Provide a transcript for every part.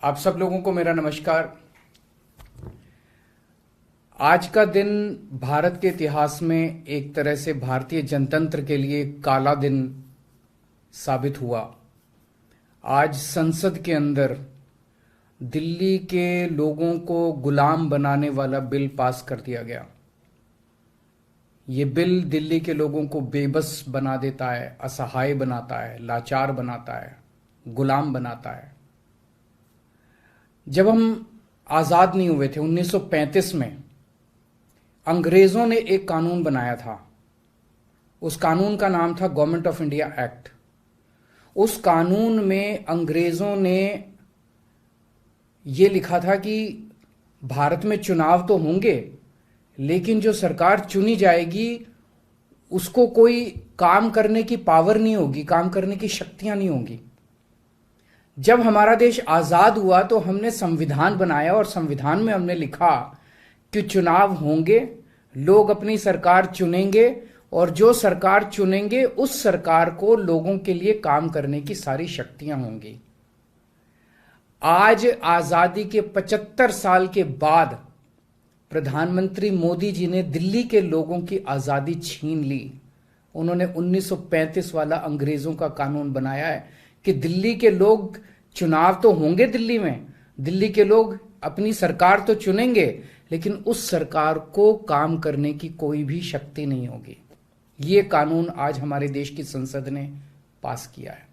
आप सब लोगों को मेरा नमस्कार। आज का दिन भारत के इतिहास में एक तरह से भारतीय जनतंत्र के लिए काला दिन साबित हुआ। आज संसद के अंदर दिल्ली के लोगों को गुलाम बनाने वाला बिल पास कर दिया गया। ये बिल दिल्ली के लोगों को बेबस बना देता है, असहाय बनाता है, लाचार बनाता है, गुलाम बनाता है। जब हम आज़ाद नहीं हुए थे 1935 में, अंग्रेज़ों ने एक कानून बनाया था। उस कानून का नाम था गवर्नमेंट ऑफ इंडिया एक्ट। उस कानून में अंग्रेज़ों ने ये लिखा था कि भारत में चुनाव तो होंगे, लेकिन जो सरकार चुनी जाएगी उसको कोई काम करने की पावर नहीं होगी, काम करने की शक्तियां नहीं होंगी। जब हमारा देश आज़ाद हुआ तो हमने संविधान बनाया और संविधान में हमने लिखा कि चुनाव होंगे, लोग अपनी सरकार चुनेंगे और जो सरकार चुनेंगे उस सरकार को लोगों के लिए काम करने की सारी शक्तियां होंगी। आज आज़ादी के 75 साल के बाद प्रधानमंत्री मोदी जी ने दिल्ली के लोगों की आज़ादी छीन ली। उन्होंने 1935 वाला अंग्रेज़ों का कानून बनाया है कि दिल्ली के लोग, चुनाव तो होंगे दिल्ली में, दिल्ली के लोग अपनी सरकार तो चुनेंगे, लेकिन उस सरकार को काम करने की कोई भी शक्ति नहीं होगी। ये कानून आज हमारे देश की संसद ने पास किया है।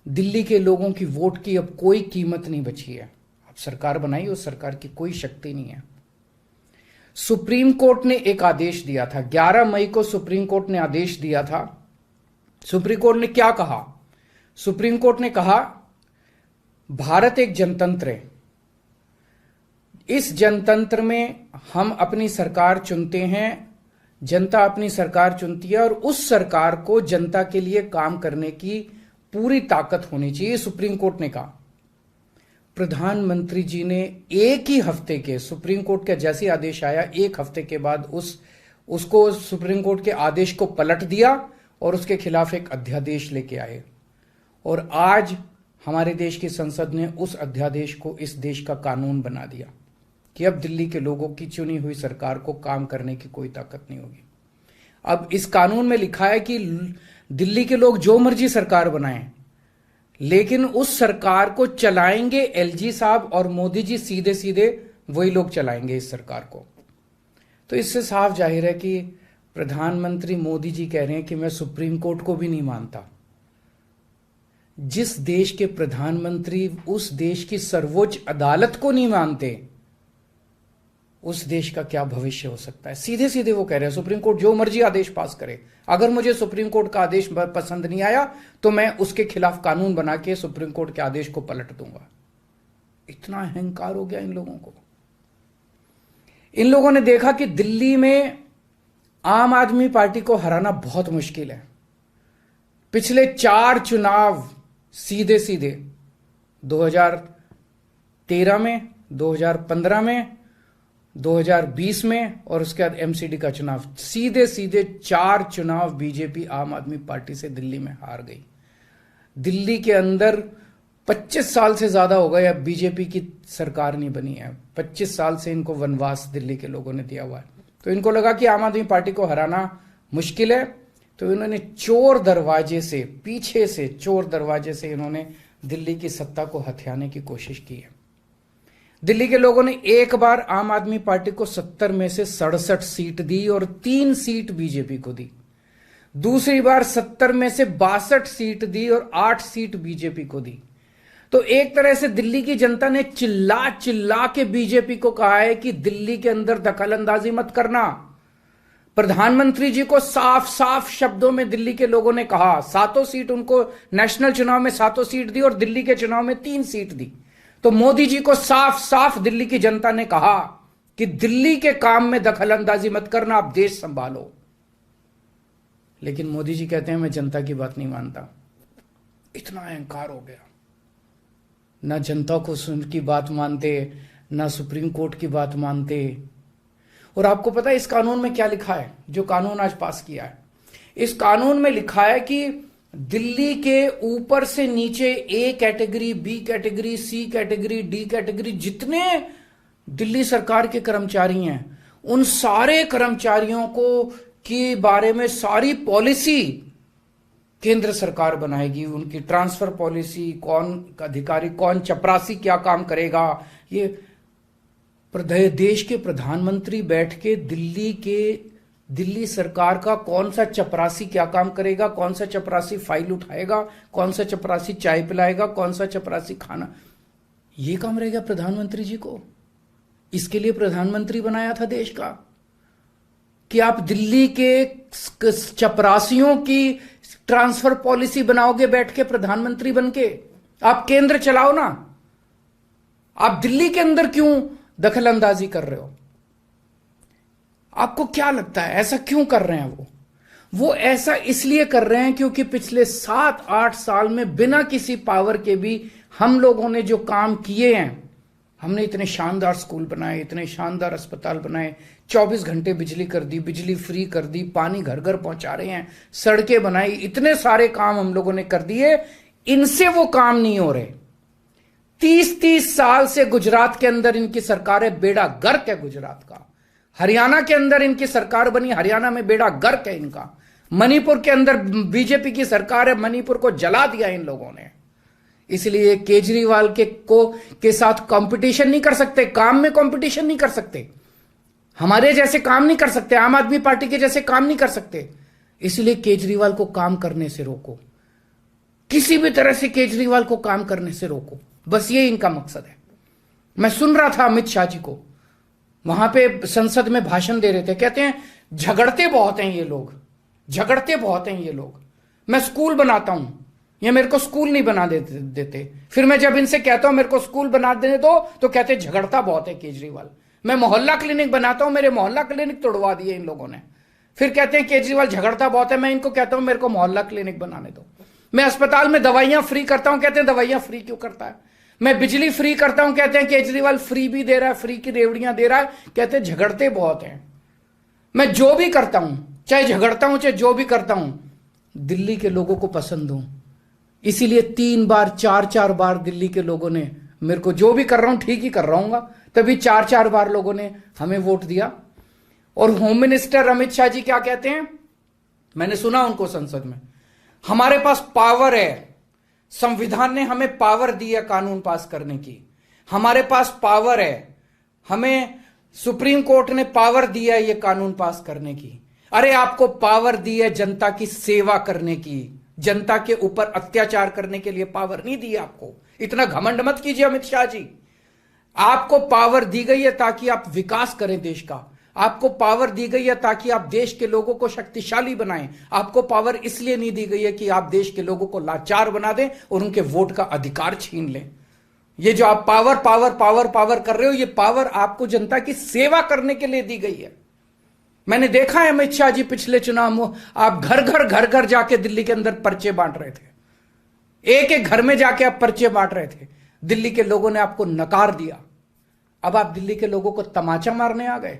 दिल्ली के लोगों की वोट की अब कोई कीमत नहीं बची है। अब सरकार बनाई, उस सरकार की कोई शक्ति नहीं है। सुप्रीम कोर्ट ने एक आदेश दिया था, 11 मई को सुप्रीम कोर्ट ने आदेश दिया था। सुप्रीम कोर्ट ने क्या कहा? सुप्रीम कोर्ट ने कहा भारत एक जनतंत्र है। इस जनतंत्र में हम अपनी सरकार चुनते हैं, जनता अपनी सरकार चुनती है और उस सरकार को जनता के लिए काम करने की पूरी ताकत होनी चाहिए, सुप्रीम कोर्ट ने कहा। प्रधानमंत्री जी ने एक ही हफ्ते के, सुप्रीम कोर्ट का जैसे आदेश आया, एक हफ्ते के बाद उसको सुप्रीम कोर्ट के आदेश को पलट दिया और उसके खिलाफ एक अध्यादेश लेके आए। और आज हमारे देश की संसद ने उस अध्यादेश को इस देश का कानून बना दिया कि अब दिल्ली के लोगों की चुनी हुई सरकार को काम करने की कोई ताकत नहीं होगी। अब इस कानून में लिखा है कि दिल्ली के लोग जो मर्जी सरकार बनाएं, लेकिन उस सरकार को चलाएंगे एलजी साहब और मोदी जी, सीधे सीधे वही लोग चलाएंगे इस सरकार को। तो इससे साफ जाहिर है कि प्रधानमंत्री मोदी जी कह रहे हैं कि मैं सुप्रीम कोर्ट को भी नहीं मानता। जिस देश के प्रधानमंत्री उस देश की सर्वोच्च अदालत को नहीं मानते, उस देश का क्या भविष्य हो सकता है? सीधे सीधे वो कह रहे हैं सुप्रीम कोर्ट जो मर्जी आदेश पास करे, अगर मुझे सुप्रीम कोर्ट का आदेश पसंद नहीं आया तो मैं उसके खिलाफ कानून बना के सुप्रीम कोर्ट के आदेश को पलट दूंगा। इतना अहंकार हो गया इन लोगों को। इन लोगों ने देखा कि दिल्ली में आम आदमी पार्टी को हराना बहुत मुश्किल है। पिछले 4 चुनाव सीधे सीधे 2013 में, 2015 में, 2020 में और उसके बाद एमसीडी का चुनाव, सीधे सीधे 4 चुनाव बीजेपी आम आदमी पार्टी से दिल्ली में हार गई। दिल्ली के अंदर 25 साल से ज्यादा हो गए अब बीजेपी की सरकार नहीं बनी है। 25 साल से इनको वनवास दिल्ली के लोगों ने दिया हुआ है। तो इनको लगा कि आम आदमी पार्टी को हराना मुश्किल है, तो इन्होंने चोर दरवाजे से, पीछे से चोर दरवाजे से इन्होंने दिल्ली की सत्ता को हथियाने की कोशिश की है। दिल्ली के लोगों ने एक बार आम आदमी पार्टी को 70 में से 67 सीट दी और 3 सीट बीजेपी को दी। दूसरी बार 70 में से 62 सीट दी और 8 सीट बीजेपी को दी। तो एक तरह से दिल्ली की जनता ने चिल्ला चिल्ला के बीजेपी को कहा है कि दिल्ली के अंदर दखलंदाजी मत करना। प्रधानमंत्री जी को साफ साफ शब्दों में दिल्ली के लोगों ने कहा, 7 सीट उनको नेशनल चुनाव में 7 सीट दी और दिल्ली के चुनाव में 3 सीट दी। तो मोदी जी को साफ साफ दिल्ली की जनता ने कहा कि दिल्ली के काम में दखलंदाजी मत करना, आप देश संभालो। लेकिन मोदी जी कहते हैं मैं जनता की बात नहीं मानता। इतना अहंकार हो गया, ना जनता को की बात मानते, ना सुप्रीम कोर्ट की बात मानते। और आपको पता है इस कानून में क्या लिखा है, जो कानून आज पास किया है? इस कानून में लिखा है कि दिल्ली के ऊपर से नीचे A category, B category, C category, D category, जितने दिल्ली सरकार के कर्मचारी हैं, उन सारे कर्मचारियों को के बारे में सारी पॉलिसी केंद्र सरकार बनाएगी। उनकी ट्रांसफर पॉलिसी, कौन अधिकारी, कौन चपरासी क्या काम करेगा, ये देश के प्रधानमंत्री बैठ के दिल्ली सरकार का कौन सा चपरासी क्या काम करेगा, कौन सा चपरासी फाइल उठाएगा, कौन सा चपरासी चाय पिलाएगा, कौन सा चपरासी खाना, ये काम रहेगा प्रधानमंत्री जी को। इसके लिए प्रधानमंत्री बनाया था देश का कि आप दिल्ली के चपरासियों की ट्रांसफर पॉलिसी बनाओगे बैठ के प्रधानमंत्री बनके। आप केंद्र चलाओ ना, आप दिल्ली के अंदर क्यों दखल अंदाजी कर रहे हो? आपको क्या लगता है ऐसा क्यों कर रहे हैं? वो ऐसा इसलिए कर रहे हैं क्योंकि पिछले 7-8 साल में बिना किसी पावर के भी हम लोगों ने जो काम किए हैं, हमने इतने शानदार स्कूल बनाए, इतने शानदार अस्पताल बनाए, 24 घंटे बिजली कर दी, बिजली फ्री कर दी, पानी घर घर पहुंचा रहे हैं, सड़कें बनाई, इतने सारे काम हम लोगों ने कर दिए। इनसे वो काम नहीं हो रहे। 30-30 साल से गुजरात के अंदर इनकी सरकार है, बेड़ा गर्क है गुजरात का। हरियाणा के अंदर इनकी सरकार बनी, हरियाणा में बेड़ा गर्क है इनका। मणिपुर के अंदर बीजेपी की सरकार है, मणिपुर को जला दिया इन लोगों ने। इसलिए केजरीवाल के साथ कंपटीशन नहीं कर सकते, काम में कंपटीशन नहीं कर सकते, हमारे जैसे काम नहीं कर सकते, आम आदमी पार्टी के जैसे काम नहीं कर सकते। इसलिए केजरीवाल को काम करने से रोको, किसी भी तरह से केजरीवाल को काम करने से रोको, बस ये इनका मकसद है। मैं सुन रहा था अमित शाह जी को, वहां पे संसद में भाषण दे रहे थे, कहते हैं झगड़ते बहुत हैं ये लोग, झगड़ते बहुत हैं ये लोग। मैं स्कूल बनाता हूं, ये मेरे को स्कूल नहीं बना देते। फिर मैं जब इनसे कहता हूं मेरे को स्कूल बना देने दो, तो कहते हैं झगड़ता बहुत है केजरीवाल। मैं मोहल्ला क्लिनिक बनाता हूं, मेरे मोहल्ला क्लिनिक तोड़वा दिए इन लोगों ने। फिर कहते हैं केजरीवाल झगड़ता बहुत है। मैं इनको कहता हूं मेरे को मोहल्ला क्लिनिक बनाने दो। मैं अस्पताल में दवाइयां फ्री करता हूं, कहते हैं दवाइयां फ्री क्यों करता है। मैं बिजली फ्री करता हूं, कहते हैं केजरीवाल फ्री भी दे रहा है, फ्री की रेवड़ियां दे रहा है, कहते हैं झगड़ते बहुत हैं। मैं जो भी करता हूं, चाहे झगड़ता हूं चाहे जो भी करता हूं, दिल्ली के लोगों को पसंद हूं। इसीलिए 3 बार 4 बार दिल्ली के लोगों ने मेरे को, जो भी कर रहा हूं ठीक ही कर रहा हूं, तभी 4 बार लोगों ने हमें वोट दिया। और होम मिनिस्टर अमित शाह जी क्या कहते हैं, मैंने सुना उनको संसद में, हमारे पास पावर है, संविधान ने हमें पावर दी है कानून पास करने की, हमारे पास पावर है, हमें सुप्रीम कोर्ट ने पावर दिया है ये कानून पास करने की। अरे आपको पावर दी है जनता की सेवा करने की, जनता के ऊपर अत्याचार करने के लिए पावर नहीं दी आपको। इतना घमंड मत कीजिए अमित शाह जी। आपको पावर दी गई है ताकि आप विकास करें देश का, आपको पावर दी गई है ताकि आप देश के लोगों को शक्तिशाली बनाएं। आपको पावर इसलिए नहीं दी गई है कि आप देश के लोगों को लाचार बना दें और उनके वोट का अधिकार छीन लें। ये जो आप पावर पावर पावर पावर कर रहे हो, ये पावर आपको जनता की सेवा करने के लिए दी गई है। मैंने देखा है अमित शाह जी पिछले चुनाव में आप घर घर जाके दिल्ली के अंदर पर्चे बांट रहे थे, एक एक घर में जाके आप पर्चे बांट रहे थे। दिल्ली के लोगों ने आपको नकार दिया। अब आप दिल्ली के लोगों को तमाचा मारने आ गए।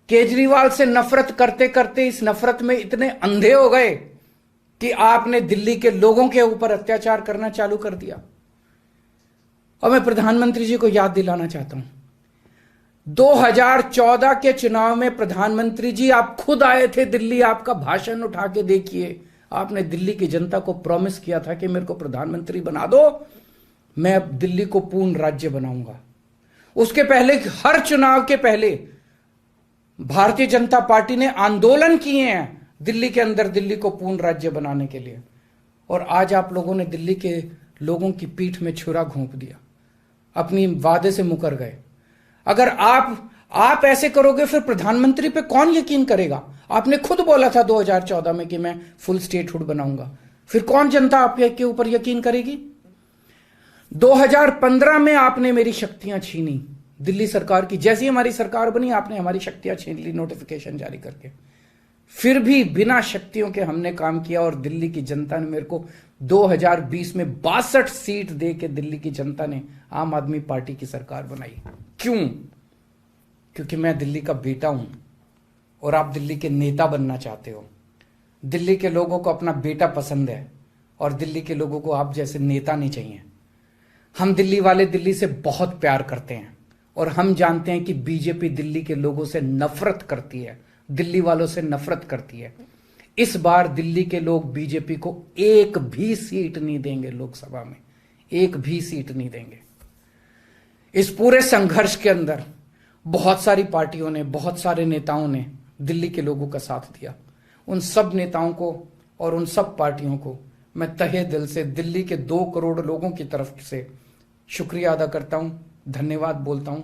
केजरीवाल से नफरत करते करते इस नफरत में इतने अंधे हो गए कि आपने दिल्ली के लोगों के ऊपर अत्याचार करना चालू कर दिया। और मैं प्रधानमंत्री जी को याद दिलाना चाहता हूं, 2014 के चुनाव में प्रधानमंत्री जी आप खुद आए थे दिल्ली, आपका भाषण उठा के देखिए। आपने दिल्ली की जनता को प्रॉमिस किया था कि मेरे को प्रधानमंत्री बना दो, मैं अब दिल्ली को पूर्ण राज्य बनाऊंगा। उसके पहले, हर चुनाव के पहले भारतीय जनता पार्टी ने आंदोलन किए हैं दिल्ली के अंदर दिल्ली को पूर्ण राज्य बनाने के लिए। और आज आप लोगों ने दिल्ली के लोगों की पीठ में छुरा घोंप दिया, अपनी वादे से मुकर गए। अगर आप ऐसे करोगे फिर प्रधानमंत्री पे कौन यकीन करेगा? आपने खुद बोला था 2014 में कि मैं फुल स्टेटहुड बनाऊंगा, फिर कौन जनता आपके ऊपर यकीन करेगी? 2015 में आपने मेरी शक्तियां छीनी दिल्ली सरकार की, जैसी हमारी सरकार बनी आपने हमारी शक्तियां छीन ली नोटिफिकेशन जारी करके। फिर भी बिना शक्तियों के हमने काम किया और दिल्ली की जनता ने मेरे को 2020 में 62 सीट दे के दिल्ली की जनता ने आम आदमी पार्टी की सरकार बनाई। क्यों? क्योंकि मैं दिल्ली का बेटा हूं और आप दिल्ली के नेता बनना चाहते हो। दिल्ली के लोगों को अपना बेटा पसंद है और दिल्ली के लोगों को आप जैसे नेता नहीं चाहिए। हम दिल्ली वाले दिल्ली से बहुत प्यार करते हैं और हम जानते हैं कि बीजेपी दिल्ली के लोगों से नफरत करती है, दिल्ली वालों से नफरत करती है। इस बार दिल्ली के लोग बीजेपी को एक भी सीट नहीं देंगे, लोकसभा में एक भी सीट नहीं देंगे। इस पूरे संघर्ष के अंदर बहुत सारी पार्टियों ने, बहुत सारे नेताओं ने दिल्ली के लोगों का साथ दिया। उन सब नेताओं को और उन सब पार्टियों को मैं तहे दिल से दिल्ली के 2 करोड़ लोगों की तरफ से शुक्रिया अदा करता हूं, धन्यवाद बोलता हूं।